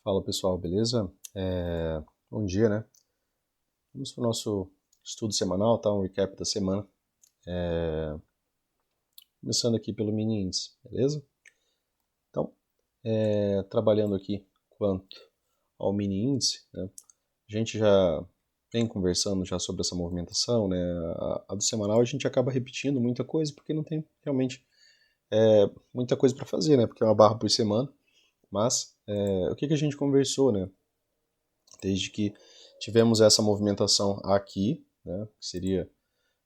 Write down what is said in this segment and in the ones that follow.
Fala pessoal, beleza? Bom dia, né? Vamos para o nosso estudo semanal, tá? Um recap da semana. Começando aqui pelo mini índice, beleza? Então, trabalhando aqui quanto ao mini índice, né? A gente já vem conversando já sobre essa movimentação, né? A do semanal a gente acaba repetindo muita coisa porque não tem realmente muita coisa para fazer, né? Porque é uma barra por semana. Mas o que a gente conversou, né? Desde que tivemos essa movimentação aqui, né, que seria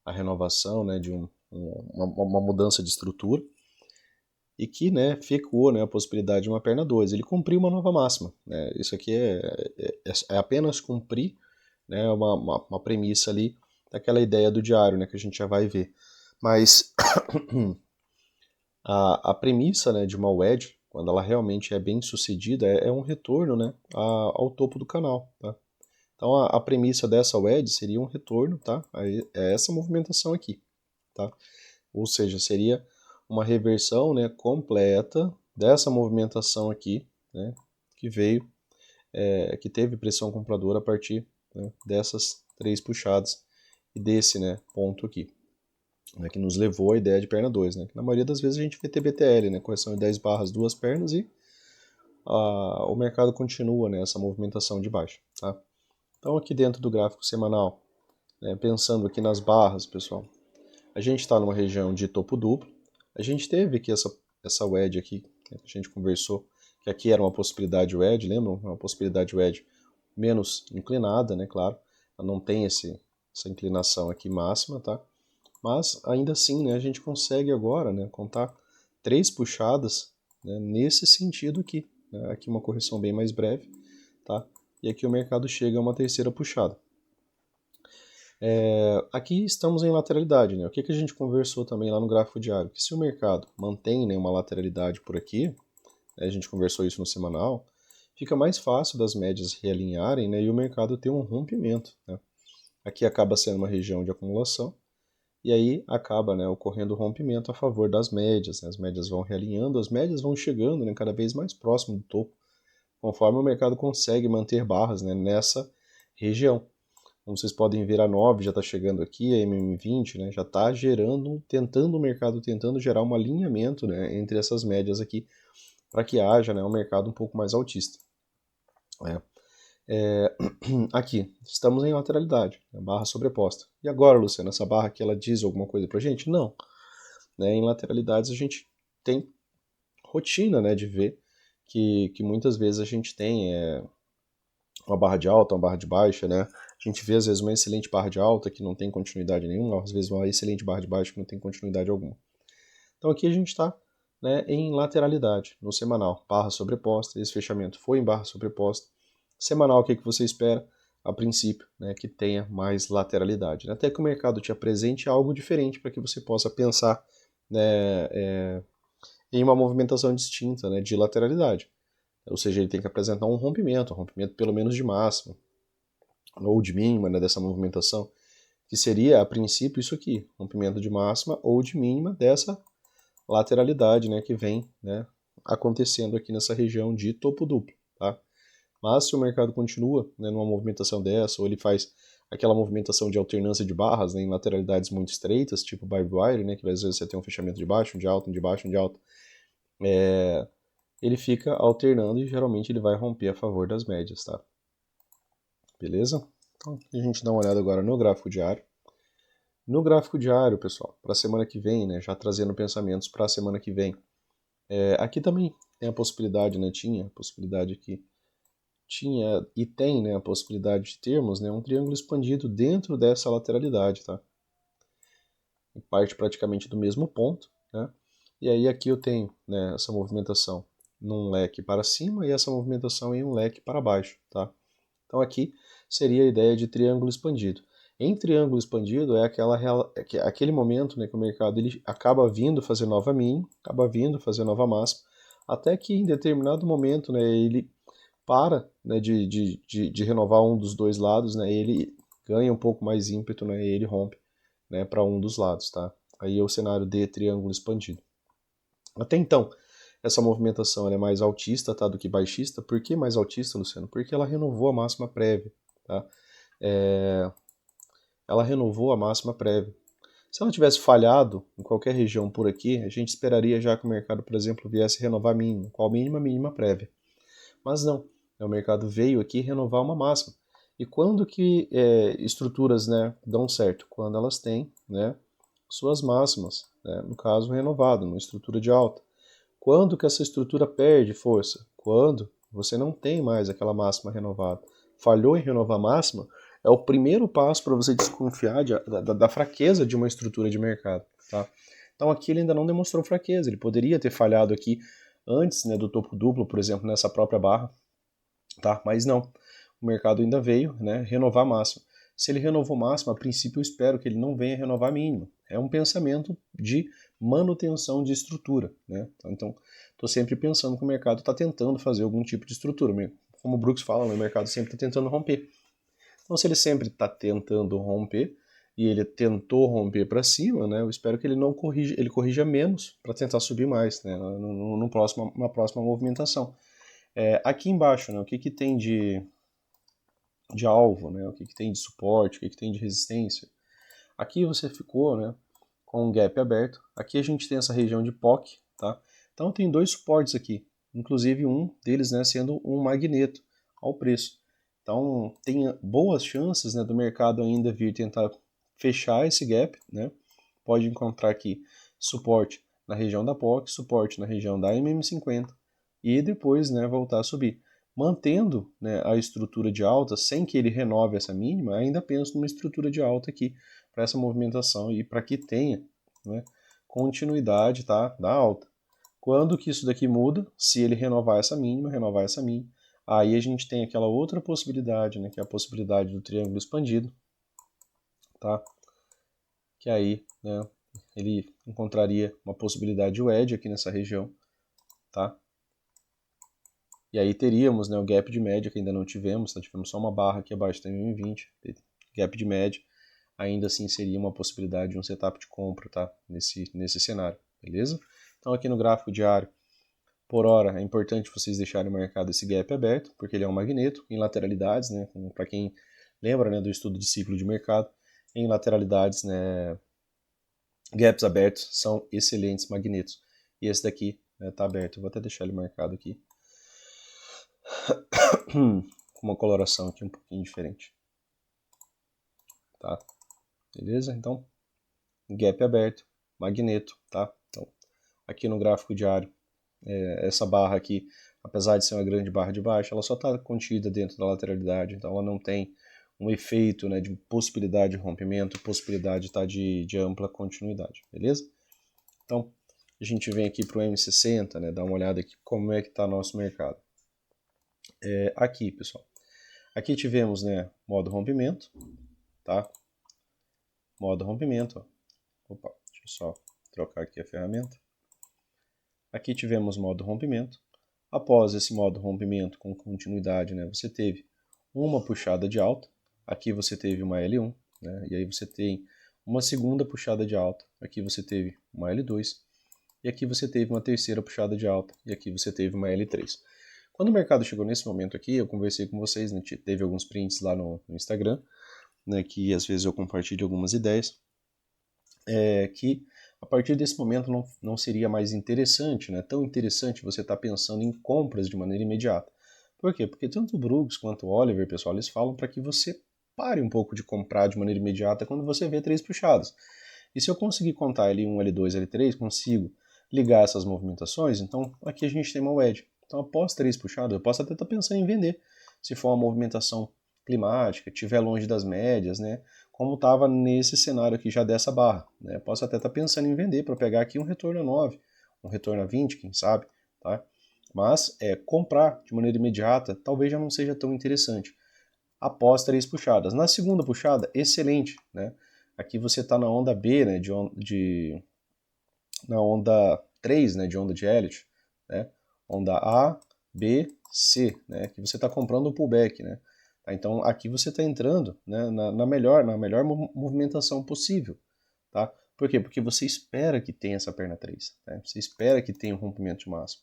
a renovação, né, de uma mudança de estrutura, e que, né, ficou, né, a possibilidade de uma perna 2. Ele cumpriu uma nova máxima. Né, isso aqui é apenas cumprir, né, uma premissa ali daquela ideia do diário, né, que a gente já vai ver. Mas a premissa, né, de uma wedge, quando ela realmente é bem sucedida, é um retorno, né, ao topo do canal. Tá? Então a premissa dessa wedge seria um retorno, tá? É essa movimentação aqui, tá? Ou seja, seria uma reversão, né, completa dessa movimentação aqui, né, que veio, que teve pressão compradora a partir, né, dessas três puxadas e desse, né, ponto aqui, né, que nos levou à ideia de perna 2, né? Que na maioria das vezes a gente vê TBTL, né, correção de 10 barras, duas pernas e o mercado continua nessa movimentação de baixa, tá? Então aqui dentro do gráfico semanal, né, pensando aqui nas barras, pessoal, a gente está numa região de topo duplo. A gente teve aqui essa wedge aqui, que a gente conversou, que aqui era uma possibilidade wedge, lembram? Uma possibilidade wedge menos inclinada, né, claro. Ela não tem essa inclinação aqui máxima, tá? Mas ainda assim, né, a gente consegue agora, né, contar três puxadas, né, nesse sentido aqui. Né? Aqui uma correção bem mais breve, tá? E aqui o mercado chega a uma terceira puxada. Aqui estamos em lateralidade, né? O que a gente conversou também lá no gráfico diário? Que se o mercado mantém, né, uma lateralidade por aqui, né, a gente conversou isso no semanal, fica mais fácil das médias realinharem, né, e o mercado ter um rompimento. Né? Aqui acaba sendo uma região de acumulação, e aí acaba, né, ocorrendo o rompimento a favor das médias. Né? As médias vão realinhando, as médias vão chegando, né, cada vez mais próximo do topo, conforme o mercado consegue manter barras, né, nessa região. Como vocês podem ver, a 9 já está chegando aqui, a MM20, né, já está gerando, o mercado tentando gerar um alinhamento, né, entre essas médias aqui, para que haja, né, um mercado um pouco mais altista. Né. Aqui, estamos em lateralidade, né, barra sobreposta. E agora, Luciano, essa barra aqui, ela diz alguma coisa para a gente? Não. Né, em lateralidades a gente tem rotina, né, de ver que muitas vezes a gente tem uma barra de alta, uma barra de baixa, né? A gente vê às vezes uma excelente barra de alta que não tem continuidade nenhuma, às vezes uma excelente barra de baixa que não tem continuidade alguma. Então aqui a gente está, né, em lateralidade no semanal, barra sobreposta, esse fechamento foi em barra sobreposta. Semanal, o que você espera? A princípio, né, que tenha mais lateralidade. Né? Até que o mercado te apresente algo diferente para que você possa pensar, né, em uma movimentação distinta, né, de lateralidade. Ou seja, ele tem que apresentar um rompimento pelo menos de máximo, ou de mínima, né, dessa movimentação, que seria, a princípio, isso aqui, rompimento de máxima ou de mínima dessa lateralidade, né, que vem, né, acontecendo aqui nessa região de topo duplo. Tá? Mas se o mercado continua, né, numa movimentação dessa, ou ele faz aquela movimentação de alternância de barras, né, em lateralidades muito estreitas, tipo barbed wire, né, que às vezes você tem um fechamento de baixo, um de alto, um de baixo, um de alto, ele fica alternando e geralmente ele vai romper a favor das médias, tá? Beleza? Então, a gente dá uma olhada agora no gráfico diário. No gráfico diário, pessoal, para a semana que vem, né, já trazendo pensamentos para a semana que vem. Aqui também tem a possibilidade, né, tinha a possibilidade aqui, tinha e tem, né, a possibilidade de termos, né, um triângulo expandido dentro dessa lateralidade, tá? Parte praticamente do mesmo ponto, né? E aí aqui eu tenho, né, essa movimentação num leque para cima e essa movimentação em um leque para baixo, tá? Então aqui seria a ideia de triângulo expandido. Em triângulo expandido aquele momento, né, que o mercado ele acaba vindo fazer nova mínima, acaba vindo fazer nova máxima, até que em determinado momento, né, ele para, né, de renovar um dos dois lados, né, ele ganha um pouco mais ímpeto, né, e ele rompe, né, para um dos lados. Tá? Aí é o cenário de triângulo expandido. Até então, essa movimentação ela é mais altista, tá, do que baixista. Por que mais altista, Luciano? Porque ela renovou a máxima prévia, tá? Ela renovou a máxima prévia. Se ela tivesse falhado em qualquer região por aqui, a gente esperaria já que o mercado, por exemplo, viesse renovar a mínima. Qual mínima? A mínima prévia. Mas não, o mercado veio aqui renovar uma máxima. E quando que estruturas, né, dão certo? Quando elas têm, né, suas máximas, né, no caso renovado, uma estrutura de alta. Quando que essa estrutura perde força? Quando você não tem mais aquela máxima renovada. Falhou em renovar a máxima, é o primeiro passo para você desconfiar da fraqueza de uma estrutura de mercado. Tá? Então aqui ele ainda não demonstrou fraqueza, ele poderia ter falhado aqui antes, né, do topo duplo, por exemplo, nessa própria barra, tá? Mas não, o mercado ainda veio, né, renovar a máxima. Se ele renovou máxima, a princípio eu espero que ele não venha renovar a mínima. É um pensamento de manutenção de estrutura, né? Então, estou sempre pensando que o mercado está tentando fazer algum tipo de estrutura. Como o Brooks fala, o mercado sempre está tentando romper. Então, se ele sempre está tentando romper, e ele tentou romper para cima, né, eu espero que ele não corrija, ele corrija menos para tentar subir mais, né, na próxima movimentação. Aqui embaixo, né, o que tem de alvo, né, o que tem de suporte, o que tem de resistência. Aqui você ficou, né, com um gap aberto. Aqui a gente tem essa região de POC, tá? Então tem dois suportes aqui, inclusive um deles, né, sendo um magneto ao preço. Então tem boas chances, né, do mercado ainda vir tentar fechar esse gap, né? Pode encontrar aqui suporte na região da POC, suporte na região da MM50 e depois, né, voltar a subir. Mantendo, né, a estrutura de alta, sem que ele renove essa mínima, ainda penso numa estrutura de alta aqui para essa movimentação e para que tenha, né, continuidade, tá, da alta. Quando que isso daqui muda? Se ele renovar essa mínima, aí a gente tem aquela outra possibilidade, né, que é a possibilidade do triângulo expandido, tá? Que aí, né, ele encontraria uma possibilidade de wedge aqui nessa região, tá? E aí teríamos, né, o gap de média que ainda não tivemos, tá? Tivemos só uma barra aqui abaixo da M20, gap de média, ainda assim seria uma possibilidade de um setup de compra, tá? Nesse cenário, beleza? Então aqui no gráfico diário, por hora, é importante vocês deixarem marcado esse gap aberto, porque ele é um magneto, em lateralidades, né? Para quem lembra, né, do estudo de ciclo de mercado, em lateralidades, né, gaps abertos são excelentes magnetos. E esse daqui está aberto, eu vou até deixar ele marcado aqui, com uma coloração aqui um pouquinho diferente. Tá? Beleza? Então, gap aberto, magneto, tá? Então, aqui no gráfico diário, essa barra aqui, apesar de ser uma grande barra de baixo, ela só está contida dentro da lateralidade, então ela não tem um efeito, né, de possibilidade de rompimento, possibilidade, tá, de ampla continuidade, beleza? Então, a gente vem aqui para o M60, né, dá uma olhada aqui como é que está nosso mercado. Aqui, pessoal, aqui tivemos, né, modo rompimento, tá? Modo rompimento, ó. Opa, deixa eu só trocar aqui a ferramenta. Aqui tivemos modo rompimento. Após esse modo rompimento com continuidade, né, você teve uma puxada de alta. Aqui você teve uma L1, né, e aí você tem uma segunda puxada de alta. Aqui você teve uma L2. E aqui você teve uma terceira puxada de alta. E aqui você teve uma L3. Quando o mercado chegou nesse momento aqui, eu conversei com vocês, né, teve alguns prints lá no Instagram, né, que às vezes eu compartilho algumas ideias, que a partir desse momento não seria mais interessante, né, tão interessante você estar pensando em compras de maneira imediata. Por quê? Porque tanto o Brooks quanto o Oliver, pessoal, eles falam para que você pare um pouco de comprar de maneira imediata quando você vê três puxadas. E se eu conseguir contar L1, L2, L3, consigo ligar essas movimentações, então aqui a gente tem uma wedge. Então após três puxadas, eu posso até estar pensando em vender, se for uma movimentação climática, estiver longe das médias, né? Como estava nesse cenário aqui já dessa barra. Né? Posso até estar pensando em vender para pegar aqui um retorno a 9, um retorno a 20, quem sabe. Tá? Mas comprar de maneira imediata talvez já não seja tão interessante. Após três puxadas. Na segunda puxada, excelente. Né? Aqui você está na onda B, né, na onda 3, né, de onda de Elliott. Né? Onda A, B, C. Né? Que você está comprando o pullback. Né? Então aqui você está entrando, né, na melhor movimentação possível. Tá? Por quê? Porque você espera que tenha essa perna 3. Né? Você espera que tenha um rompimento de máximo.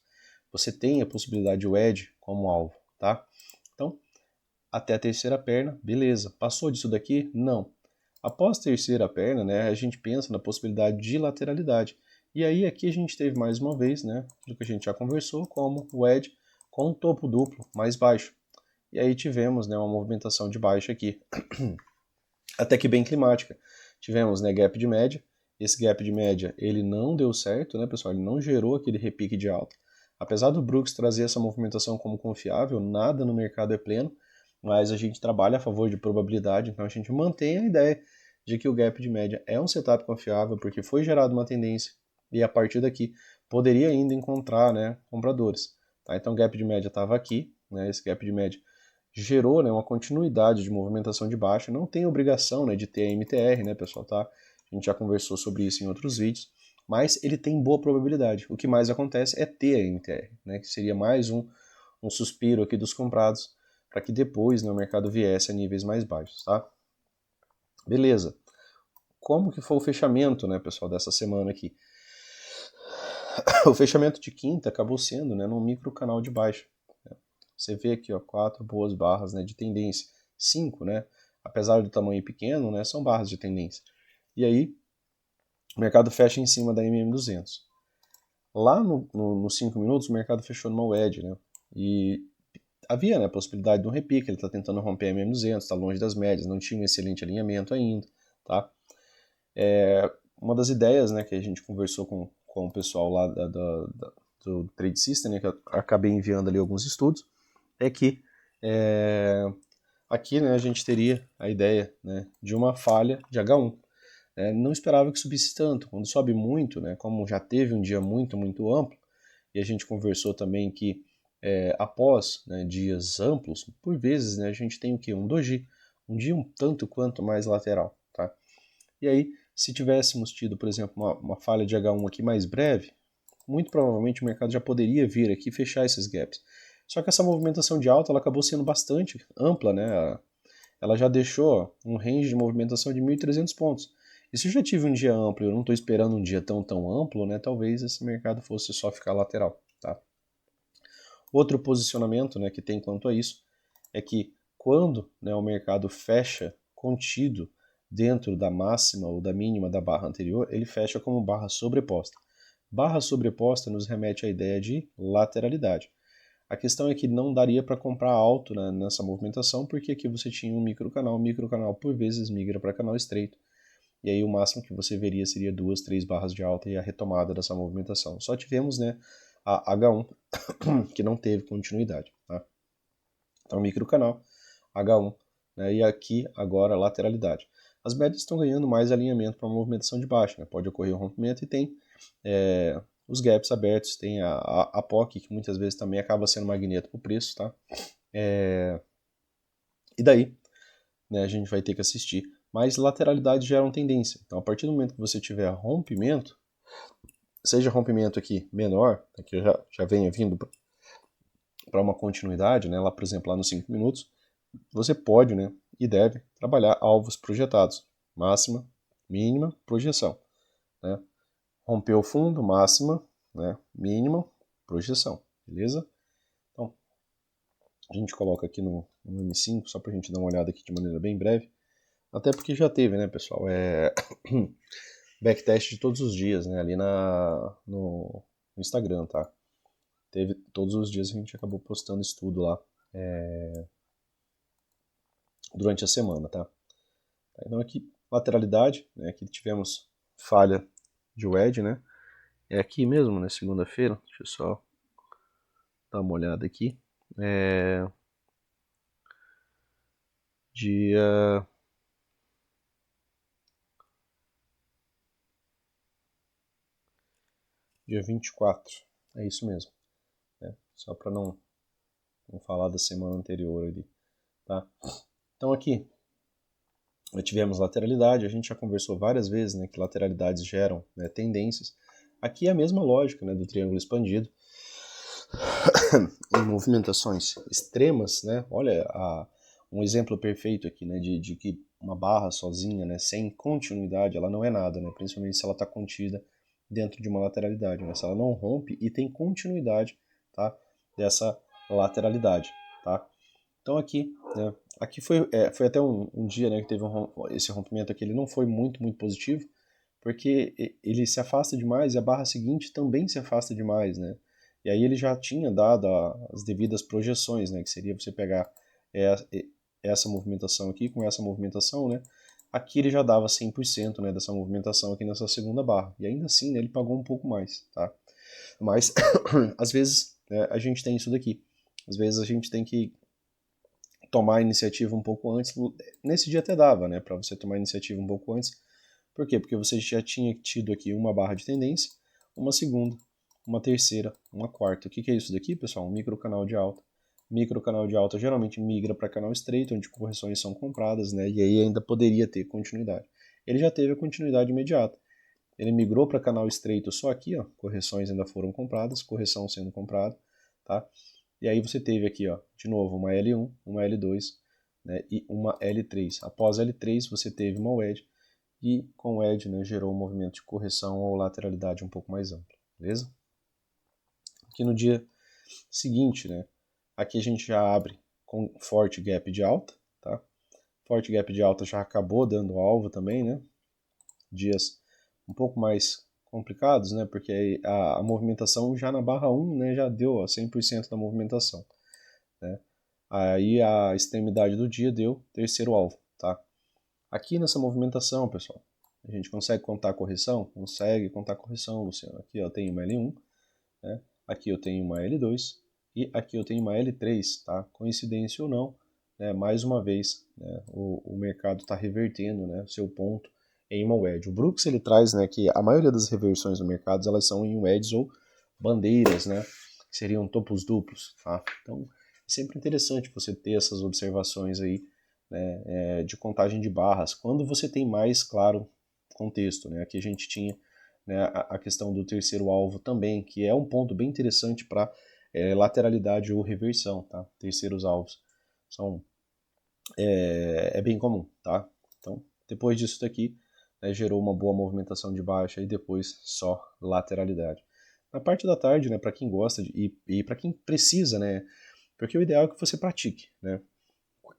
você tem a possibilidade de wedge como alvo, tá? Então, até a terceira perna, beleza. Passou disso daqui? Não. Após a terceira perna, né, a gente pensa na possibilidade de lateralidade. E aí aqui a gente teve mais uma vez, né, do que a gente já conversou, como o wedge com um topo duplo mais baixo. E aí tivemos, né, uma movimentação de baixa aqui, até que bem climática. Tivemos, né, gap de média. Esse gap de média ele não deu certo, né, pessoal? Ele não gerou aquele repique de alta. Apesar do Brooks trazer essa movimentação como confiável, nada no mercado é pleno, mas a gente trabalha a favor de probabilidade, então a gente mantém a ideia de que o gap de média é um setup confiável, porque foi gerada uma tendência e a partir daqui poderia ainda encontrar, né, compradores. Tá? Então o gap de média estava aqui, né, esse gap de média gerou, né, uma continuidade de movimentação de baixa. Não tem obrigação, né, de ter a MTR, né, pessoal, tá? A gente já conversou sobre isso em outros vídeos, mas ele tem boa probabilidade. O que mais acontece é ter a MTR, né, que seria mais um suspiro aqui dos comprados para que depois, né, o mercado viesse a níveis mais baixos, tá? Beleza. Como que foi o fechamento, né, pessoal, dessa semana aqui? O fechamento de quinta acabou sendo, né, num micro canal de baixa. Você vê aqui, ó, 4 boas barras, né, de tendência. 5, né, apesar do tamanho pequeno, né, são barras de tendência. E aí, o mercado fecha em cima da MM200. Lá nos 5 minutos, o mercado fechou numa wedge, né, e havia, né, a possibilidade de um repique. Ele está tentando romper a MM200, está longe das médias, não tinha um excelente alinhamento ainda, tá? Uma das ideias, né, que a gente conversou com o pessoal lá do Trade System, né, que eu acabei enviando ali alguns estudos, é que aqui, né, a gente teria a ideia, né, de uma falha de H1. Não esperava que subisse tanto. Quando sobe muito, né, como já teve um dia muito, muito amplo, e a gente conversou também que após, né, dias amplos, por vezes, né, a gente tem o quê? Um doji, um dia um tanto quanto mais lateral. Tá? E aí, se tivéssemos tido, por exemplo, uma falha de H1 aqui mais breve, muito provavelmente o mercado já poderia vir aqui e fechar esses gaps. Só que essa movimentação de alta ela acabou sendo bastante ampla, né? Ela já deixou um range de movimentação de 1.300 pontos. E se eu já tive um dia amplo e eu não estou esperando um dia tão amplo, né, talvez esse mercado fosse só ficar lateral. Tá? Outro posicionamento, né, que tem quanto a isso é que quando, né, o mercado fecha contido dentro da máxima ou da mínima da barra anterior, ele fecha como barra sobreposta. Barra sobreposta nos remete à ideia de lateralidade. A questão é que não daria para comprar alto, né, nessa movimentação, porque aqui você tinha um microcanal por vezes migra para canal estreito, e aí o máximo que você veria seria 2, 3 barras de alta e a retomada dessa movimentação. Só tivemos, né, a H1 que não teve continuidade. Tá? Então microcanal, H1, né, e aqui agora lateralidade. As médias estão ganhando mais alinhamento para uma movimentação de baixa, né? Pode ocorrer um rompimento e tem os gaps abertos, tem a POC, que muitas vezes também acaba sendo magneto para o preço, tá? E daí, né, a gente vai ter que assistir. Mas lateralidade geram tendência. Então, a partir do momento que você tiver rompimento, seja rompimento aqui menor, que já venha vindo para uma continuidade, né, lá, por exemplo, lá nos 5 minutos, você pode, né, e deve trabalhar alvos projetados. Máxima, mínima, projeção. Né? Rompeu o fundo, máxima, né, mínima, projeção. Beleza? Então, a gente coloca aqui no M5, só para a gente dar uma olhada aqui de maneira bem breve. Até porque já teve, né, pessoal? Backtest de todos os dias, né, ali no Instagram, tá? Teve todos os dias a gente acabou postando estudo lá durante a semana, tá? Então aqui, lateralidade, né, aqui tivemos falha de wedge, né? É aqui mesmo, né, segunda-feira, deixa eu só dar uma olhada aqui. Dia dia 24, é isso mesmo, né? Só para não falar da semana anterior ali, tá? Então aqui, tivemos lateralidade, a gente já conversou várias vezes, né, que lateralidades geram, né, tendências. Aqui é a mesma lógica, né, do triângulo expandido. Em movimentações extremas, né, olha um exemplo perfeito aqui, né, de que uma barra sozinha, né, sem continuidade, ela não é nada, né, principalmente se ela está contida dentro de uma lateralidade. Né, se ela não rompe e tem continuidade, tá? Dessa lateralidade, tá? Então aqui, né, aqui foi até um dia, né, que teve esse rompimento aqui, ele não foi muito positivo, porque ele se afasta demais e a barra seguinte também se afasta demais, né? E aí ele já tinha dado as devidas projeções, né, que seria você pegar essa movimentação aqui com essa movimentação, né? Aqui ele já dava 100%, né, dessa movimentação aqui nessa segunda barra. E ainda assim, né, ele pagou um pouco mais, tá? Mas, às vezes, né, a gente tem isso daqui. Às vezes a gente tem que tomar a iniciativa um pouco antes. Nesse dia até dava, né, para você tomar a iniciativa um pouco antes. Por quê? Porque você já tinha tido aqui uma barra de tendência, uma segunda, uma terceira, uma quarta. O que é isso daqui, pessoal? Um microcanal de alta. Microcanal de alta geralmente migra para canal estreito, onde correções são compradas, né? E aí ainda poderia ter continuidade. Ele já teve a continuidade imediata. Ele migrou para canal estreito só aqui, ó, correções ainda foram compradas, correção sendo comprada, tá? E aí você teve aqui, ó, de novo, uma L1, uma L2, né, e uma L3. Após L3 você teve uma wedge, e com o edge, né, gerou um movimento de correção ou lateralidade um pouco mais amplo, beleza? Aqui no dia seguinte, né, aqui a gente já abre com forte gap de alta, tá? Forte gap de alta já acabou dando alvo também, né? Dias um pouco mais complicados, né? Porque a movimentação já na barra 1, né, já deu 100% da movimentação, né? Aí a extremidade do dia deu terceiro alvo, tá? Aqui nessa movimentação, pessoal, a gente consegue contar a correção? Consegue contar a correção, Luciano. Aqui eu tenho uma L1, né? Aqui eu tenho uma L2 e aqui eu tenho uma L3, tá? Coincidência ou não, né? Mais uma vez, né, o mercado está revertendo, né, o seu ponto em uma wedge. O Brooks ele traz, né, que a maioria das reversões do mercado elas são em wedges ou bandeiras, né, que seriam topos duplos, tá? Então é sempre interessante você ter essas observações aí, né, de contagem de barras quando você tem mais claro contexto, né? Aqui a gente tinha, né, a questão do terceiro alvo também, que é um ponto bem interessante para lateralidade ou reversão, tá? Terceiros alvos são bem comum, tá? Então, depois disso daqui, né, gerou uma boa movimentação de baixa e depois só lateralidade. Na parte da tarde, né, para quem gosta e para quem precisa, né, porque o ideal é que você pratique, né?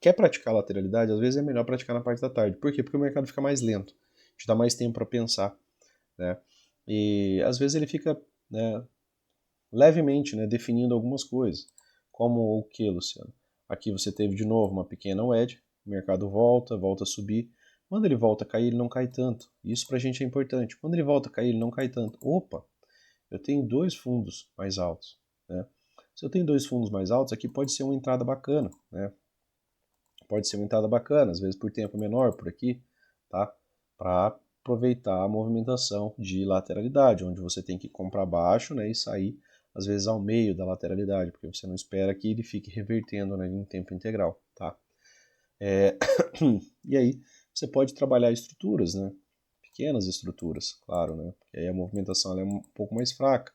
Quer praticar lateralidade, às vezes é melhor praticar na parte da tarde. Por quê? Porque o mercado fica mais lento, te dá mais tempo para pensar, né? E às vezes ele fica, né, levemente, né, definindo algumas coisas, como o que, Luciano? Aqui você teve de novo uma pequena wedge, o mercado volta a subir. Quando ele volta a cair, ele não cai tanto. Isso pra gente é importante. Quando ele volta a cair, ele não cai tanto. Opa, eu tenho dois fundos mais altos, né? Se eu tenho dois fundos mais altos, aqui pode ser uma entrada bacana, né? Pode ser uma entrada bacana, às vezes por tempo menor, por aqui, tá? Para aproveitar a movimentação de lateralidade, onde você tem que comprar baixo, né, e sair às vezes ao meio da lateralidade, porque você não espera que ele fique revertendo, né, em tempo integral, tá? E aí você pode trabalhar estruturas, né? Pequenas estruturas, claro, né? Porque aí a movimentação ela é um pouco mais fraca.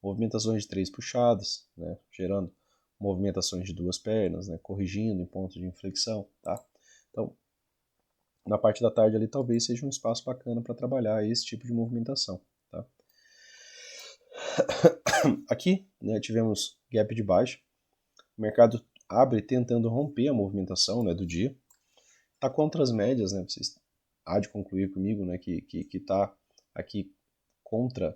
Movimentações de três puxadas, né? Gerando movimentações de duas pernas, né? Corrigindo em pontos de inflexão, tá? Então, na parte da tarde ali talvez seja um espaço bacana para trabalhar esse tipo de movimentação, tá? Aqui, né, tivemos gap de baixa, o mercado abre tentando romper a movimentação, né, do dia, tá contra as médias, né, vocês há de concluir comigo, né, que tá aqui contra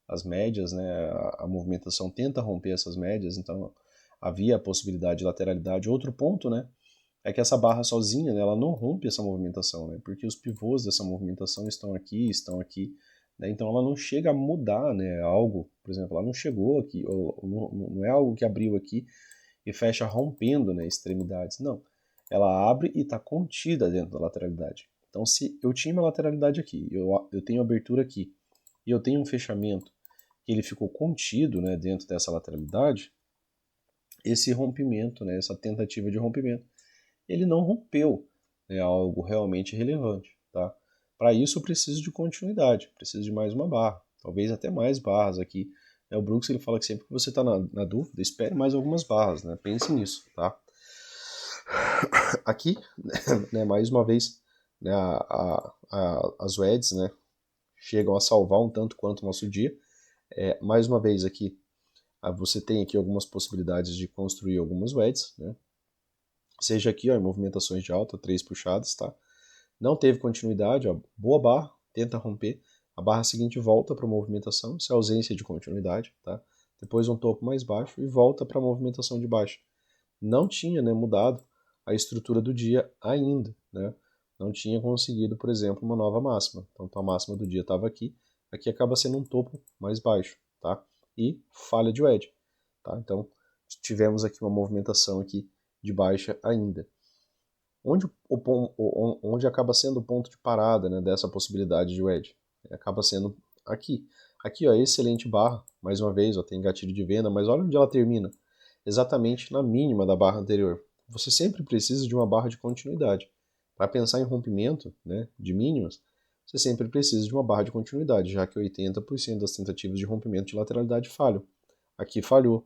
as médias, né, a movimentação tenta romper essas médias, então havia a possibilidade de lateralidade. Outro ponto, né, é que essa barra sozinha, né, ela não rompe essa movimentação, né, porque os pivôs dessa movimentação estão aqui, né, então ela não chega a mudar, né, algo, por exemplo, ela não chegou aqui, ou não é algo que abriu aqui e fecha rompendo, né, extremidades, não. Ela abre e está contida dentro da lateralidade. Então, se eu tinha uma lateralidade aqui, eu tenho abertura aqui, e eu tenho um fechamento que ele ficou contido, né, dentro dessa lateralidade, esse rompimento, né, essa tentativa de rompimento, ele não rompeu, né, algo realmente relevante, tá? Para isso eu preciso de continuidade, preciso de mais uma barra, talvez até mais barras aqui. O Brooks ele fala que sempre que você está na dúvida, espere mais algumas barras, né? Pense nisso, tá? Aqui, né, mais uma vez, né, as WEDs, né, chegam a salvar um tanto quanto o nosso dia. Mais uma vez aqui, você tem aqui algumas possibilidades de construir algumas wedges, né? Seja aqui, ó, em movimentações de alta, 3 puxadas, tá? Não teve continuidade, ó, boa barra, tenta romper, a barra seguinte volta para a movimentação, isso é ausência de continuidade, tá? Depois um topo mais baixo e volta para a movimentação de baixo. Não tinha, né, mudado a estrutura do dia ainda, né? Não tinha conseguido, por exemplo, uma nova máxima. Então a máxima do dia estava aqui, aqui acaba sendo um topo mais baixo, tá? E falha de wedge, tá? Então tivemos aqui uma movimentação aqui de baixa ainda. Onde acaba sendo o ponto de parada, né, dessa possibilidade de wedge? Acaba sendo aqui. Aqui, ó, excelente barra, mais uma vez, ó, tem gatilho de venda, mas olha onde ela termina. Exatamente na mínima da barra anterior. Você sempre precisa de uma barra de continuidade. Para pensar em rompimento, né, de mínimas, você sempre precisa de uma barra de continuidade, já que 80% das tentativas de rompimento de lateralidade falham. Aqui falhou.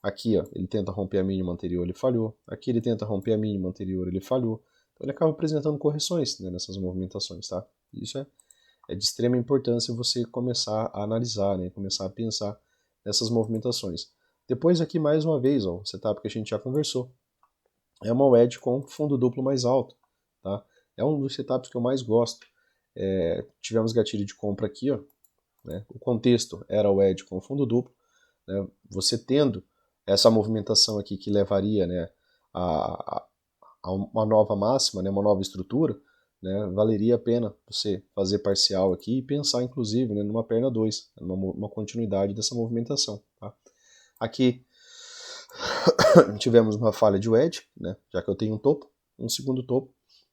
Aqui, ó, ele tenta romper a mínima anterior, ele falhou. Aqui ele tenta romper a mínima anterior, ele falhou. Então ele acaba apresentando correções, né, nessas movimentações, tá? Isso é de extrema importância você começar a analisar, né, começar a pensar nessas movimentações. Depois aqui mais uma vez, ó, o setup que a gente já conversou. É uma wedge com fundo duplo mais alto, tá? É um dos setups que eu mais gosto. Tivemos gatilho de compra aqui, ó, né? O contexto era o wedge com fundo duplo, né? Você tendo essa movimentação aqui que levaria, né, a uma nova máxima, né, uma nova estrutura, né, valeria a pena você fazer parcial aqui e pensar, inclusive, né, numa perna 2, numa continuidade dessa movimentação. Tá? Aqui tivemos uma falha de wedge, né, já que eu tenho um topo, um segundo topo.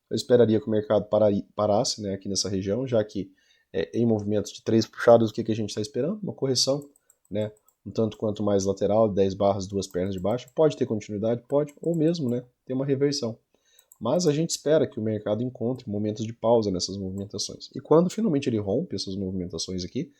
Eu esperaria que o mercado parasse, né, aqui nessa região, já que em movimentos de 3 puxados, o que a gente está esperando? Uma correção, né, um tanto quanto mais lateral, 10 barras, 2 pernas de baixo. Pode ter continuidade? Pode, ou mesmo, né, ter uma reversão. Mas a gente espera que o mercado encontre momentos de pausa nessas movimentações. E quando finalmente ele rompe essas movimentações aqui,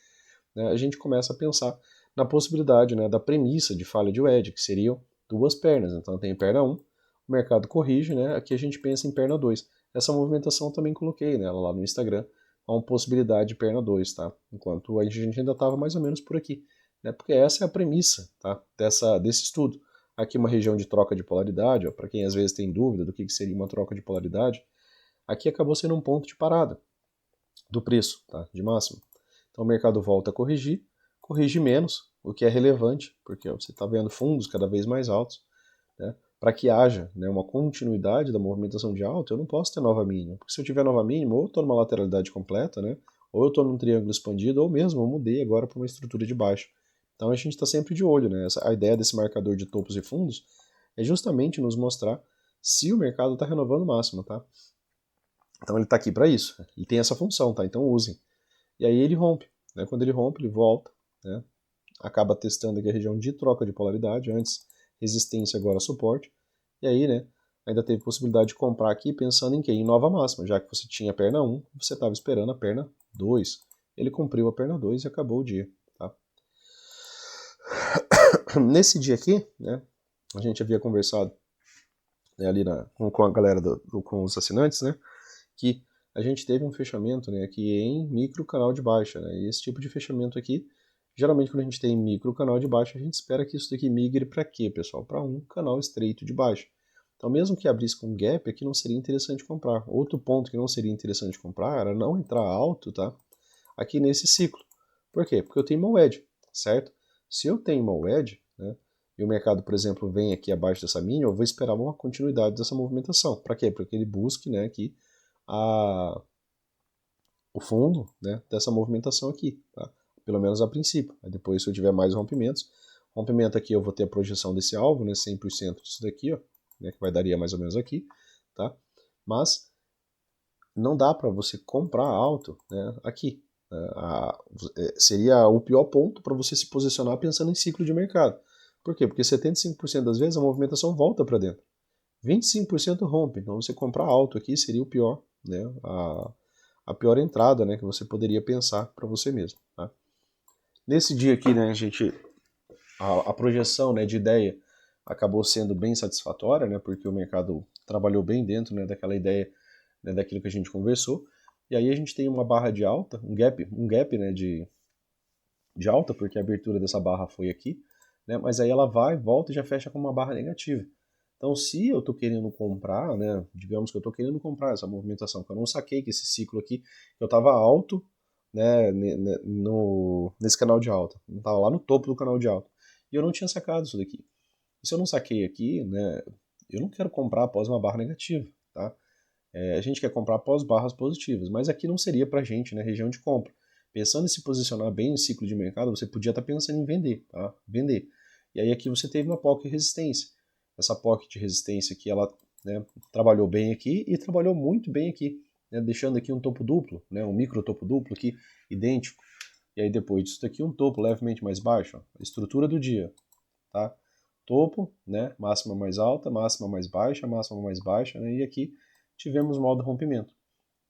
né, a gente começa a pensar na possibilidade, né, da premissa de falha de wedge, que seriam duas pernas. Então tem perna 1, o mercado corrige, né, aqui a gente pensa em perna 2. Essa movimentação eu também coloquei nela lá no Instagram, há uma possibilidade de perna 2, tá? Enquanto a gente ainda estava mais ou menos por aqui, né, porque essa é a premissa, tá, desse estudo. Aqui uma região de troca de polaridade, para quem às vezes tem dúvida do que seria uma troca de polaridade, aqui acabou sendo um ponto de parada do preço, tá, de máximo. Então o mercado volta a corrigir, corrige menos, o que é relevante, porque você está vendo fundos cada vez mais altos, né, para que haja, né, uma continuidade da movimentação de alta, eu não posso ter nova mínima, porque se eu tiver nova mínima, ou eu estou numa lateralidade completa, né, ou eu estou num triângulo expandido, ou mesmo eu mudei agora para uma estrutura de baixo. Então a gente está sempre de olho, né? A ideia desse marcador de topos e fundos é justamente nos mostrar se o mercado está renovando o máximo, tá? Então ele está aqui para isso, ele tem essa função, tá? Então usem. E aí ele rompe, né? Quando ele rompe, ele volta, né? Acaba testando aqui a região de troca de polaridade, antes resistência, agora suporte. E aí, né? Ainda teve possibilidade de comprar aqui pensando em quê? Em nova máxima, já que você tinha a perna 1, você estava esperando a perna 2. Ele cumpriu a perna 2 e acabou o dia, tá? Nesse dia aqui, né, a gente havia conversado, né, ali com a galera com os assinantes, né, que a gente teve um fechamento, né, aqui em micro canal de baixa, né, e esse tipo de fechamento aqui, geralmente quando a gente tem micro canal de baixa, a gente espera que isso daqui migre para quê, pessoal? Para um canal estreito de baixa. Então mesmo que abrisse com gap, aqui não seria interessante comprar. Outro ponto que não seria interessante comprar era não entrar alto, tá, aqui nesse ciclo. Por quê? Porque eu tenho uma wedge, certo? Se eu tenho uma wedge, né, e o mercado, por exemplo, vem aqui abaixo dessa mínima, eu vou esperar uma continuidade dessa movimentação. Para quê? Para que ele busque, né, aqui o fundo, né, dessa movimentação aqui, tá? Pelo menos a princípio. Aí depois, se eu tiver mais rompimentos, rompimento aqui eu vou ter a projeção desse alvo, né, 100% disso daqui, ó, né, que vai daria mais ou menos aqui, tá? Mas não dá para você comprar alto, né, aqui. Seria o pior ponto para você se posicionar pensando em ciclo de mercado. Por quê? Porque 75% das vezes a movimentação volta para dentro. 25% rompe. Então você comprar alto aqui seria o pior, né, a pior entrada, né, que você poderia pensar para você mesmo. Tá? Nesse dia aqui, né, a projeção, né, de ideia acabou sendo bem satisfatória, né, porque o mercado trabalhou bem dentro, né, daquela ideia, né, daquilo que a gente conversou. E aí a gente tem uma barra de alta, um gap, né, de alta, porque a abertura dessa barra foi aqui, né? Mas aí ela vai, volta e já fecha com uma barra negativa. Então, se eu estou querendo comprar, né, digamos que eu estou querendo comprar essa movimentação, que eu não saquei que esse ciclo aqui, eu estava alto, né, nesse canal de alta, eu estava lá no topo do canal de alta, e eu não tinha sacado isso daqui. E se eu não saquei aqui, né, eu não quero comprar após uma barra negativa, tá? A gente quer comprar após barras positivas, mas aqui não seria para a gente, né, região de compra. Pensando em se posicionar bem no ciclo de mercado, você podia estar pensando em vender, tá? Vender. E aí aqui você teve uma POC resistência. Essa POC de resistência aqui, ela, né, trabalhou bem aqui e trabalhou muito bem aqui, né, deixando aqui um topo duplo, né, um micro topo duplo aqui, idêntico. E aí depois disso daqui um topo levemente mais baixo, ó, a estrutura do dia, tá? Topo, né, máxima mais alta, máxima mais baixa, né, e aqui tivemos modo rompimento.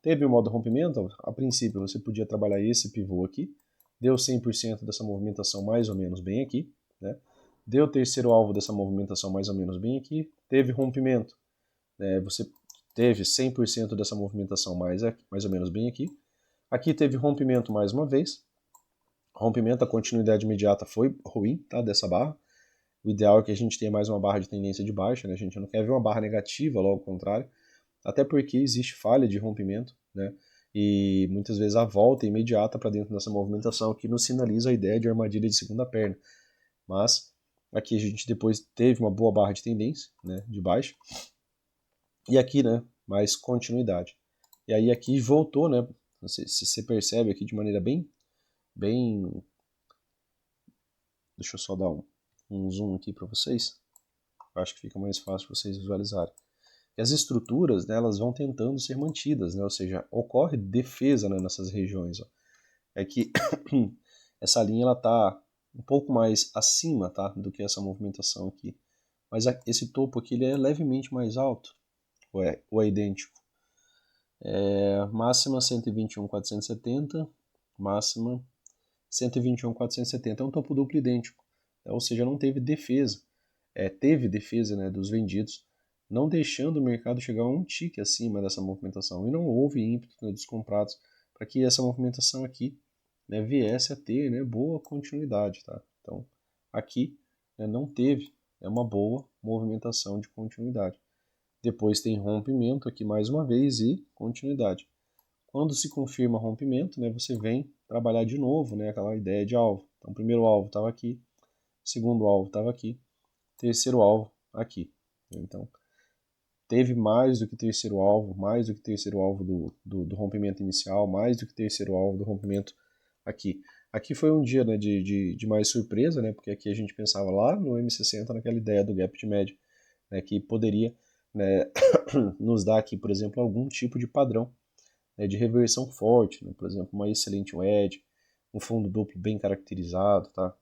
Teve o modo rompimento, a princípio você podia trabalhar esse pivô aqui, deu 100% dessa movimentação mais ou menos bem aqui, né? Deu o terceiro alvo dessa movimentação mais ou menos bem aqui, teve rompimento, né? Você teve 100% dessa movimentação mais ou menos bem aqui, aqui teve rompimento mais uma vez, rompimento, a continuidade imediata foi ruim, tá, dessa barra, o ideal é que a gente tenha mais uma barra de tendência de baixa, né? A gente não quer ver uma barra negativa, logo ao contrário, até porque existe falha de rompimento, né? E muitas vezes a volta é imediata para dentro dessa movimentação que nos sinaliza a ideia de armadilha de segunda perna. Mas aqui a gente depois teve uma boa barra de tendência, né, de baixa, e aqui, né, mais continuidade. E aí aqui voltou, né? Se você percebe aqui de maneira bem, deixa eu só dar um zoom aqui para vocês. Acho que fica mais fácil vocês visualizarem. E as estruturas, né, elas vão tentando ser mantidas, né, ou seja, ocorre defesa, né, nessas regiões. Ó. É que essa linha ela está um pouco mais acima, tá, do que essa movimentação aqui. Mas esse topo aqui ele é levemente mais alto, ou é idêntico. Máxima 121.470, máxima 121.470. É um topo duplo idêntico, ou seja, não teve defesa. Teve defesa, né, dos vendidos, não deixando o mercado chegar a um tique acima dessa movimentação. E não houve ímpeto, né, dos comprados para que essa movimentação aqui, né, viesse a ter, né, boa continuidade. Tá? Então, aqui, né, não teve uma boa movimentação de continuidade. Depois tem rompimento aqui mais uma vez e continuidade. Quando se confirma rompimento, né, você vem trabalhar de novo, né, aquela ideia de alvo. Então, o primeiro alvo estava aqui, segundo alvo estava aqui, terceiro alvo aqui. Então, teve mais do que terceiro alvo, mais do que terceiro alvo do rompimento inicial, mais do que terceiro alvo do rompimento aqui. Aqui foi um dia, né, de mais surpresa, né, porque aqui a gente pensava lá no M60 naquela ideia do gap de média, né, que poderia, né, nos dar aqui, por exemplo, algum tipo de padrão, né, de reversão forte, né, por exemplo, uma excelente wedge, um fundo duplo bem caracterizado, tá?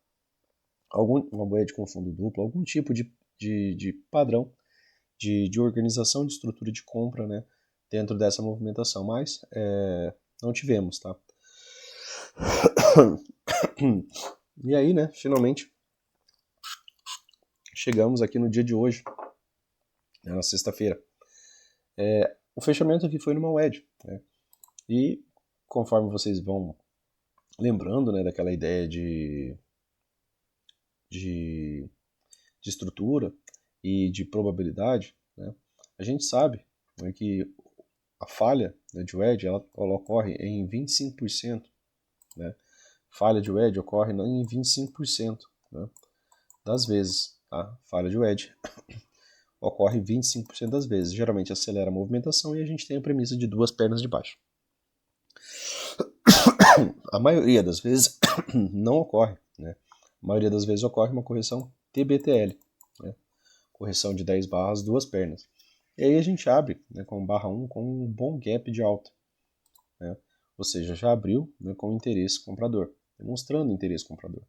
Uma wedge com fundo duplo, algum tipo de padrão de organização de estrutura de compra, né, dentro dessa movimentação, mas não tivemos, tá? E aí, né, finalmente chegamos aqui no dia de hoje, né, na sexta-feira. O fechamento aqui foi numa wedge, né, e conforme vocês vão lembrando, né, daquela ideia de estrutura e de probabilidade, né, a gente sabe, né, que a falha, né, de wedge ela ocorre em 25%, né? Falha de wedge ocorre em 25%, né, das vezes. Tá? Falha de wedge ocorre 25% das vezes. Geralmente acelera a movimentação e a gente tem a premissa de duas pernas de baixo. A maioria das vezes não ocorre. Né? A maioria das vezes ocorre uma correção TBTL, né? Correção de 10 barras, duas pernas. E aí a gente abre, né, com barra 1 com um bom gap de alta. Né? Ou seja, já abriu, né, com interesse comprador, demonstrando interesse comprador.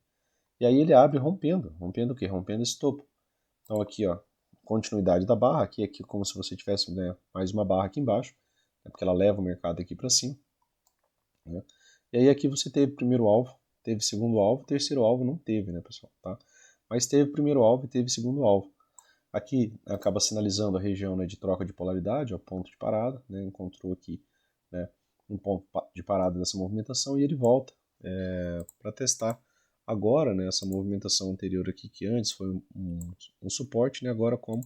E aí ele abre rompendo o quê? Rompendo esse topo. Então aqui, ó, continuidade da barra, aqui como se você tivesse, né, mais uma barra aqui embaixo, né, porque ela leva o mercado aqui para cima. Né? E aí aqui você teve primeiro alvo, teve segundo alvo, terceiro alvo não teve, né, pessoal? Tá? Mas teve primeiro alvo e teve segundo alvo. Aqui acaba sinalizando a região, né, de troca de polaridade, ó, ponto de parada, né, encontrou aqui, né, um ponto de parada dessa movimentação e ele volta para testar agora, né, essa movimentação anterior aqui, que antes foi um suporte, né, agora como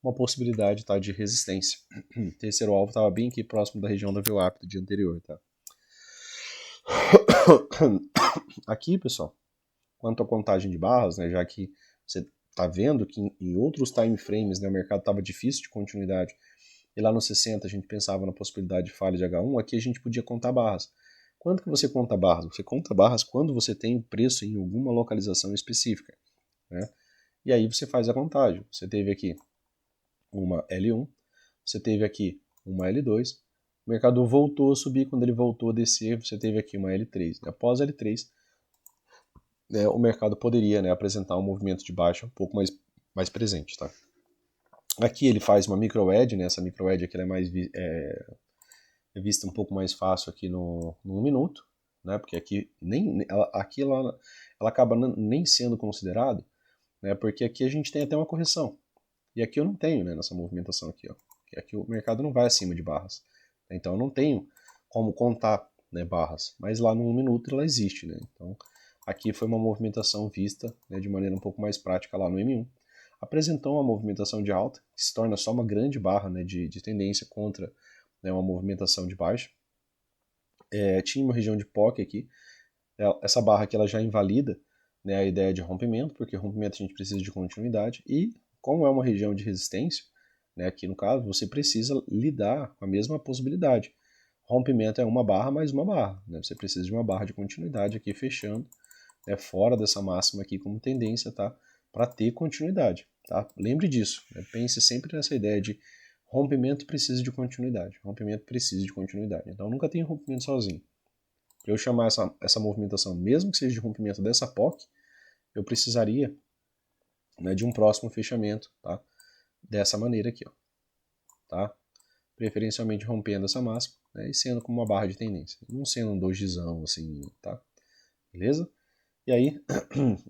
uma possibilidade, tá, de resistência. O terceiro alvo estava bem aqui próximo da região da VWAP do dia anterior. Tá? Aqui, pessoal, quanto à contagem de barras, né, já que você está vendo que em outros time frames, né, o mercado estava difícil de continuidade, e lá no 60 a gente pensava na possibilidade de falha de H1, aqui a gente podia contar barras. Quando que você conta barras? Você conta barras quando você tem o preço em alguma localização específica. Né? E aí você faz a contagem. Você teve aqui uma L1, você teve aqui uma L2, o mercado voltou a subir, quando ele voltou a descer, você teve aqui uma L3. Após a L3, né, o mercado poderia, né, apresentar um movimento de baixa um pouco mais presente. Tá? Aqui ele faz uma micro edge, né, essa micro edge aqui ela é vista um pouco mais fácil aqui no 1 minuto, né, porque aqui, aqui ela acaba nem sendo considerado, né, porque aqui a gente tem até uma correção. E aqui eu não tenho, né, nessa movimentação aqui. Ó. Aqui o mercado não vai acima de barras. Então eu não tenho como contar, né, barras. Mas lá no 1 minuto ela existe. Né? Então aqui foi uma movimentação vista, né, de maneira um pouco mais prática lá no M1. Apresentou uma movimentação de alta, que se torna só uma grande barra, né, de tendência contra, né, uma movimentação de baixa. Tinha uma região de POC aqui. Essa barra aqui ela já invalida, né, a ideia de rompimento, porque rompimento a gente precisa de continuidade. E como é uma região de resistência, né, aqui no caso, você precisa lidar com a mesma possibilidade. Rompimento é uma barra mais uma barra. Né? Você precisa de uma barra de continuidade aqui fechando, né, fora dessa máxima aqui como tendência, tá? Para ter continuidade. Tá? Lembre disso. Né? Pense sempre nessa ideia de rompimento precisa de continuidade. Rompimento precisa de continuidade. Então nunca tem rompimento sozinho. Para eu chamar essa movimentação, mesmo que seja de rompimento dessa POC, eu precisaria, né, de um próximo fechamento, tá? Dessa maneira aqui, ó, tá? Preferencialmente rompendo essa máxima, né, e sendo como uma barra de tendência, não sendo um dojizão assim, tá? Beleza? E aí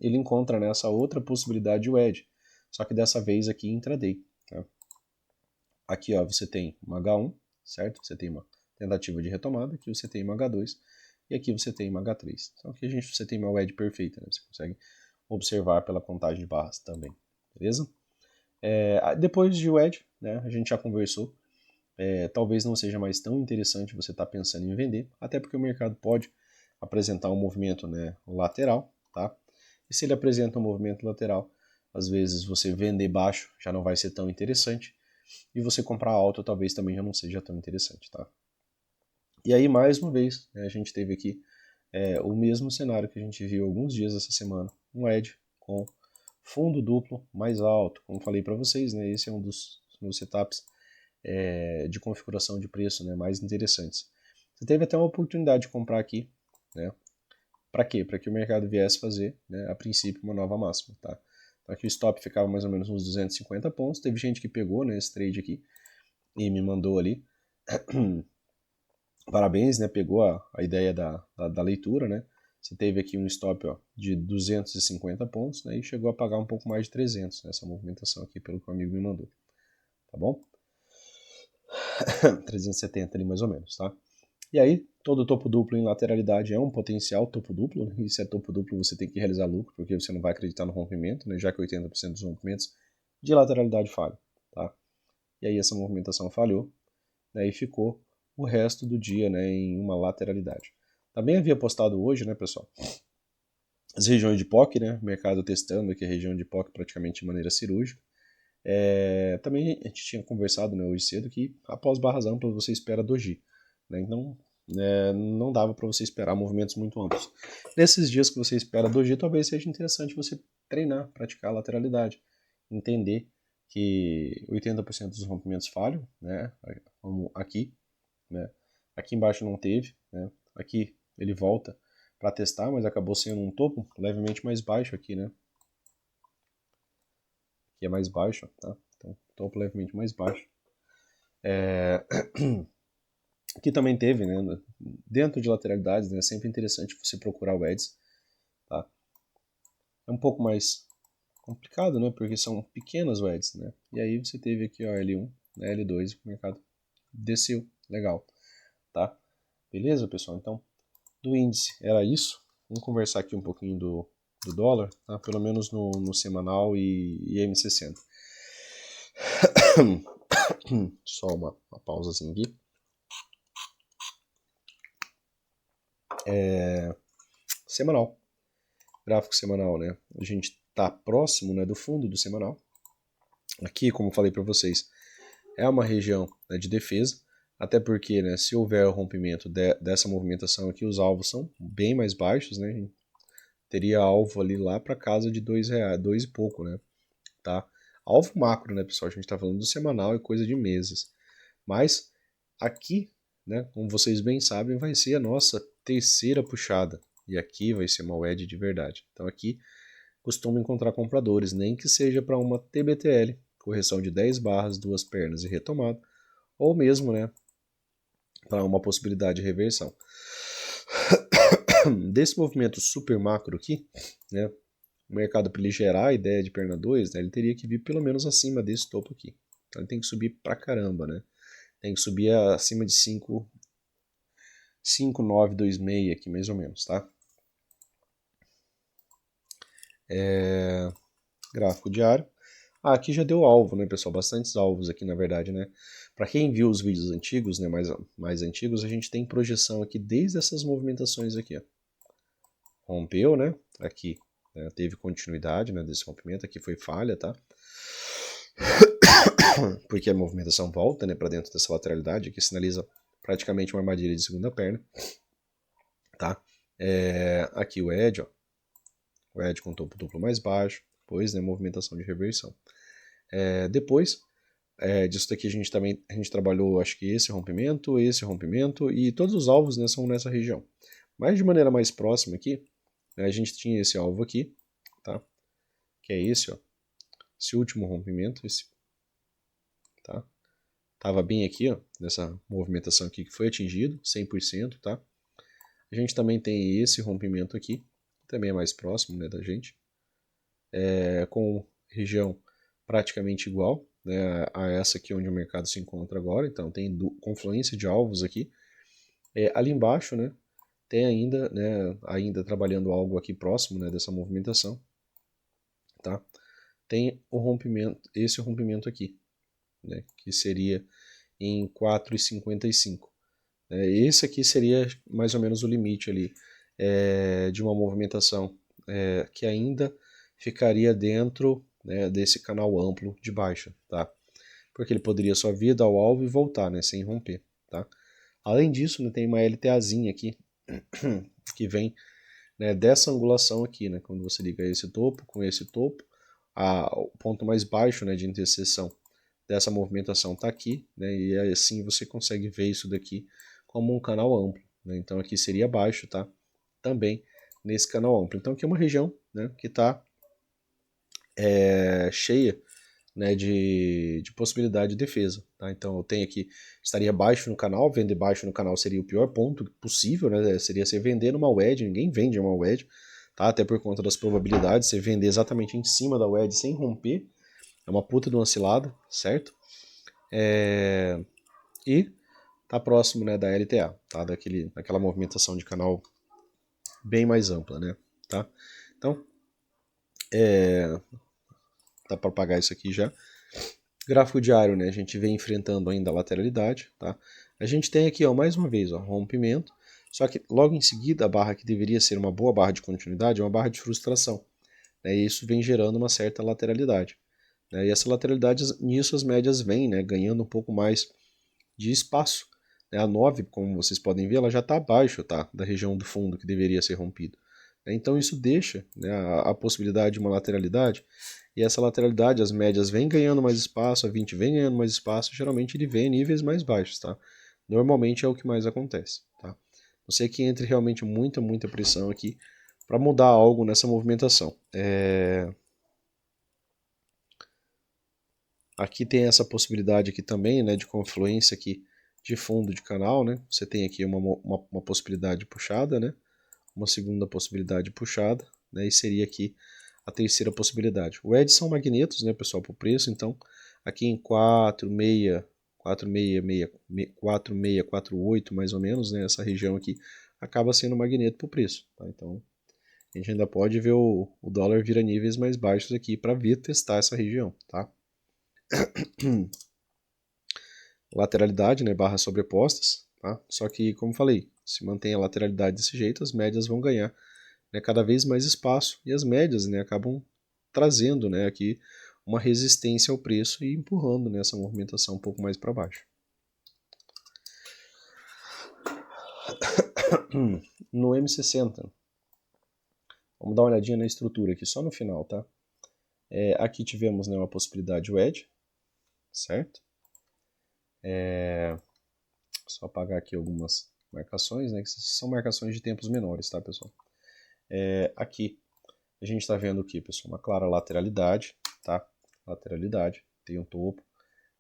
ele encontra nessa outra possibilidade o edge, só que dessa vez aqui intraday, tá? Aqui, ó, você tem uma H1, certo? Você tem uma tentativa de retomada, aqui você tem uma H2 e aqui você tem uma H3. Então aqui você tem uma wedge perfeita, né? Você consegue observar pela contagem de barras também, beleza? Depois de wedge, né, a gente já conversou, talvez não seja mais tão interessante você estar pensando em vender, até porque o mercado pode apresentar um movimento, né, lateral, tá? E se ele apresenta um movimento lateral, às vezes você vender baixo já não vai ser tão interessante, e você comprar alto talvez também já não seja tão interessante, tá? E aí, mais uma vez, né, a gente teve aqui o mesmo cenário que a gente viu alguns dias essa semana, um edge com fundo duplo mais alto, como falei para vocês, né, esse é um dos meus setups de configuração de preço, né, mais interessantes. Você teve até uma oportunidade de comprar aqui, né, para quê? Para que o mercado viesse fazer, né, a princípio, uma nova máxima, tá? Então aqui o stop ficava mais ou menos uns 250 pontos, teve gente que pegou, né, esse trade aqui e me mandou ali. Parabéns, né, pegou a ideia da leitura, né? Você teve aqui um stop, ó, de 250 pontos, né, e chegou a pagar um pouco mais de 300 nessa movimentação aqui, pelo que o amigo me mandou, tá bom? 370 ali mais ou menos, tá? E aí, todo topo duplo em lateralidade é um potencial topo duplo, né? E se é topo duplo você tem que realizar lucro, porque você não vai acreditar no rompimento, né? Já que 80% dos rompimentos de lateralidade falham, tá? E aí essa movimentação falhou, né? E ficou o resto do dia, né, em uma lateralidade. Também havia postado hoje, né, pessoal, as regiões de POC, né? O mercado testando aqui a região de POC praticamente de maneira cirúrgica. Também a gente tinha conversado, né, hoje cedo que após barras amplas você espera doji, né? Então não dava para você esperar movimentos muito amplos. Nesses dias que você espera doji, talvez seja interessante você treinar, praticar a lateralidade, entender que 80% dos rompimentos falham, né? Como aqui, né? Aqui embaixo não teve, né? Aqui ele volta para testar, mas acabou sendo um topo levemente mais baixo aqui, né? Aqui é mais baixo, tá? Então, topo levemente mais baixo. Aqui também teve, né? Dentro de lateralidades, né? É sempre interessante você procurar o edges, tá? É um pouco mais complicado, né? Porque são pequenas wedges, né? E aí você teve aqui, ó, L1, né? L2, o mercado desceu, legal, tá? Beleza, pessoal? Então, do índice era isso. Vamos conversar aqui um pouquinho do dólar, tá? Pelo menos no semanal e M60. Só uma pausazinha aqui. Semanal. Gráfico semanal, né? A gente está próximo, né, do fundo do semanal. Aqui, como falei para vocês, é uma região, né, de defesa, até porque, né, se houver o rompimento dessa movimentação aqui, os alvos são bem mais baixos, né? Teria alvo ali lá para casa de R$2, 2 e pouco, né? Tá? Alvo macro, né, pessoal? A gente está falando do semanal e coisa de meses. Mas aqui, né, como vocês bem sabem, vai ser a nossa terceira puxada. E aqui vai ser uma wedge de verdade. Então aqui costumo encontrar compradores, nem que seja para uma TBTL, correção de 10 barras, 2 pernas e retomada, ou mesmo, né, para uma possibilidade de reversão. Desse movimento super macro aqui, né, o mercado, para ele gerar a ideia de perna 2, né, ele teria que vir pelo menos acima desse topo aqui. Então ele tem que subir pra caramba, né? Tem que subir acima de 5,926 aqui, mais ou menos, tá? Gráfico diário. Aqui já deu alvo, né, pessoal? Bastantes alvos aqui, na verdade, né? Para quem viu os vídeos antigos, né, mais antigos, a gente tem projeção aqui desde essas movimentações aqui, ó. Rompeu, né? Aqui, né, teve continuidade, né, desse rompimento. Aqui foi falha, tá? Porque a movimentação volta, né, para dentro dessa lateralidade, que sinaliza praticamente uma armadilha de segunda perna, tá? Aqui o edge, ó. O edge com topo duplo mais baixo, depois, né, movimentação de reversão. Depois disso daqui a gente trabalhou, acho que esse rompimento e todos os alvos, né, são nessa região. Mas de maneira mais próxima aqui, né, a gente tinha esse alvo aqui, tá? Que é esse, ó. Esse último rompimento, esse, tá? Tava bem aqui, ó, nessa movimentação aqui que foi atingido, 100%, tá? A gente também tem esse rompimento aqui, que também é mais próximo, né, da gente, com região praticamente igual, né, a essa aqui onde o mercado se encontra agora. Então tem confluência de alvos aqui. Ali embaixo, né, tem ainda trabalhando algo aqui próximo, né, dessa movimentação, tá? Tem o rompimento, esse rompimento aqui, né, que seria em 4,55. Esse aqui seria mais ou menos o limite ali de uma movimentação que ainda ficaria dentro, né, desse canal amplo de baixa, tá? Porque ele poderia só vir dar o alvo e voltar, né, sem romper, tá? Além disso, né, tem uma LTAzinha aqui que vem, né, dessa angulação aqui, né, quando você liga esse topo com esse topo, o ponto mais baixo, né, de interseção dessa movimentação está aqui, né, e assim você consegue ver isso daqui como um canal amplo, né? Então aqui seria baixo, tá? Também nesse canal amplo. Então aqui é uma região, né, que está cheia, né, de possibilidade de defesa, tá? Então eu tenho aqui, estaria baixo no canal, vender baixo no canal seria o pior ponto possível, né? Seria você vender numa wedge, ninguém vende uma wedge, tá? Até por conta das probabilidades, você vender exatamente em cima da wedge sem romper, é uma puta de uma cilada, certo? E tá próximo, né, da LTA, tá? Daquela movimentação de canal bem mais ampla, né? Tá? Então, dá para apagar isso aqui já. Gráfico diário, né? A gente vem enfrentando ainda a lateralidade, tá? A gente tem aqui, ó, mais uma vez, ó, rompimento. Só que logo em seguida a barra que deveria ser uma boa barra de continuidade é uma barra de frustração, né? E isso vem gerando uma certa lateralidade, né? E essa lateralidade, nisso as médias vêm, né, ganhando um pouco mais de espaço. A 9, como vocês podem ver, ela já está abaixo, tá, da região do fundo que deveria ser rompido. Então isso deixa, né, a possibilidade de uma lateralidade, e essa lateralidade, as médias vêm ganhando mais espaço, a 20 vem ganhando mais espaço, geralmente ele vem em níveis mais baixos, tá? Normalmente é o que mais acontece, tá? Não sei que entre realmente muita pressão aqui para mudar algo nessa movimentação. Aqui tem essa possibilidade aqui também, né, de confluência aqui de fundo de canal, né? Você tem aqui uma possibilidade puxada, né? Uma segunda possibilidade puxada, né? E seria aqui a terceira possibilidade. O edge são magnetos, né, pessoal, para o preço. Então, aqui em 4648 mais ou menos, né? Essa região aqui acaba sendo magneto para o preço, tá? Então, a gente ainda pode ver o dólar vir a níveis mais baixos aqui para vir testar essa região, tá? Lateralidade, né, barras sobrepostas, tá? Só que, como falei, se mantém a lateralidade desse jeito, as médias vão ganhar, né, cada vez mais espaço e as médias, né, acabam trazendo, né, aqui uma resistência ao preço e empurrando, né, essa movimentação um pouco mais para baixo. No M60, vamos dar uma olhadinha na estrutura aqui, só no final, tá? Aqui tivemos, né, uma possibilidade wedge, certo? Só apagar aqui algumas marcações, né, que são marcações de tempos menores, tá, pessoal? Aqui a gente está vendo aqui, pessoal, uma clara lateralidade, tá? Lateralidade, tem um topo,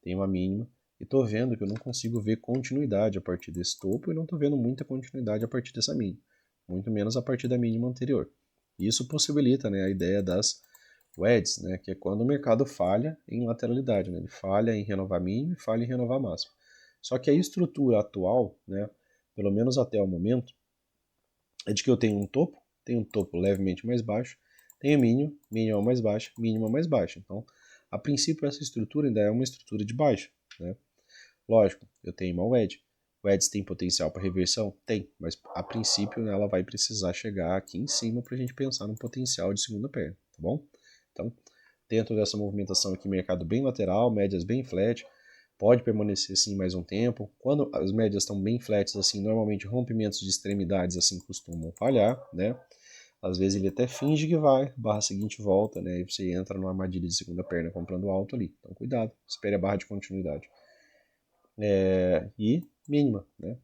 tem uma mínima, e estou vendo que eu não consigo ver continuidade a partir desse topo e não estou vendo muita continuidade a partir dessa mínima, muito menos a partir da mínima anterior. Isso possibilita, né, a ideia das wedges, né, que é quando o mercado falha em lateralidade, né, ele falha em renovar mínimo e falha em renovar máximo. Só que a estrutura atual, né, pelo menos até o momento, é de que eu tenho um topo levemente mais baixo, tenho mínimo, mínima mais baixa, mínima mais baixa. Então, a princípio, essa estrutura ainda é uma estrutura de baixa, né? Lógico, eu tenho uma wedge. Wedges tem potencial para reversão? Tem, mas a princípio, né, ela vai precisar chegar aqui em cima para a gente pensar no potencial de segunda perna, tá bom? Então, dentro dessa movimentação aqui, mercado bem lateral, médias bem flat, pode permanecer assim mais um tempo. Quando as médias estão bem flats, assim, normalmente rompimentos de extremidades assim costumam falhar, né? Às vezes ele até finge que vai, barra seguinte volta, né? E você entra numa armadilha de segunda perna comprando alto ali. Então cuidado, espere a barra de continuidade. E mínima, né?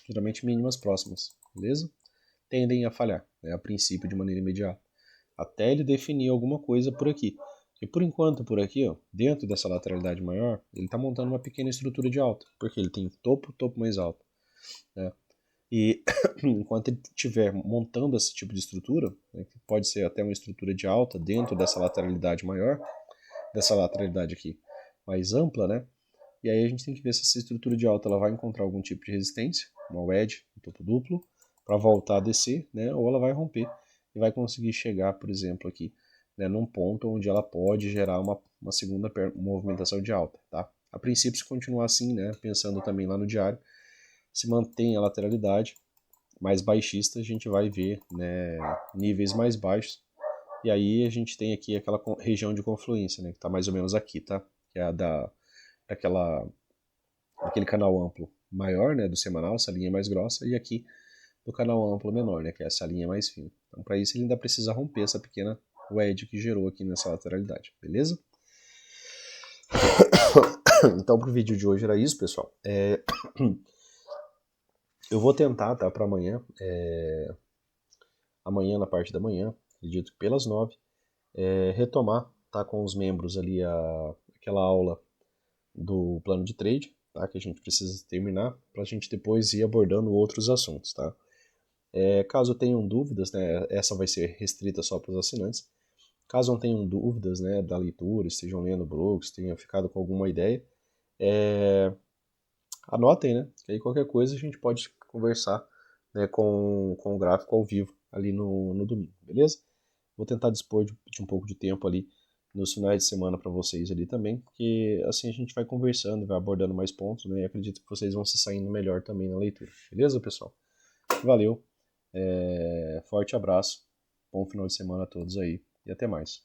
Geralmente mínimas próximas, beleza? Tendem a falhar, né? A princípio de maneira imediata. Até ele definir alguma coisa por aqui. E por enquanto, por aqui, ó, dentro dessa lateralidade maior, ele está montando uma pequena estrutura de alta, porque ele tem topo mais alto, né? E enquanto ele estiver montando esse tipo de estrutura, né, que pode ser até uma estrutura de alta dentro dessa lateralidade maior, dessa lateralidade aqui mais ampla, né? E aí a gente tem que ver se essa estrutura de alta ela vai encontrar algum tipo de resistência, uma wedge, um topo duplo, para voltar a descer, né? Ou ela vai romper e vai conseguir chegar, por exemplo, aqui, né, num ponto onde ela pode gerar uma segunda movimentação de alta, tá? A princípio, se continuar assim, né, pensando também lá no diário, se mantém a lateralidade mais baixista, a gente vai ver, né, níveis mais baixos. E aí a gente tem aqui aquela região de confluência, né, que está mais ou menos aqui, tá? Que é a daquele canal amplo maior, né, do semanal, essa linha mais grossa, e aqui do canal amplo menor, né, que é essa linha mais fina. Então, para isso, ele ainda precisa romper essa pequena wedge que gerou aqui nessa lateralidade, beleza? Então, para o vídeo de hoje era isso, pessoal. Eu vou tentar, tá, para amanhã, amanhã na parte da manhã, acredito que pelas 9, retomar, tá, com os membros ali aquela aula do plano de trade, tá, que a gente precisa terminar para a gente depois ir abordando outros assuntos, tá? Caso tenham dúvidas, né, essa vai ser restrita só para os assinantes. Caso não tenham dúvidas, né, da leitura, estejam lendo Brooks, tenham ficado com alguma ideia, anotem, né, que aí qualquer coisa a gente pode conversar, né, com o gráfico ao vivo ali no domingo, beleza? Vou tentar dispor de um pouco de tempo ali nos finais de semana para vocês ali também, porque assim a gente vai conversando, vai abordando mais pontos, né, e acredito que vocês vão se saindo melhor também na leitura, beleza, pessoal? Valeu! Forte abraço, bom final de semana a todos aí e até mais.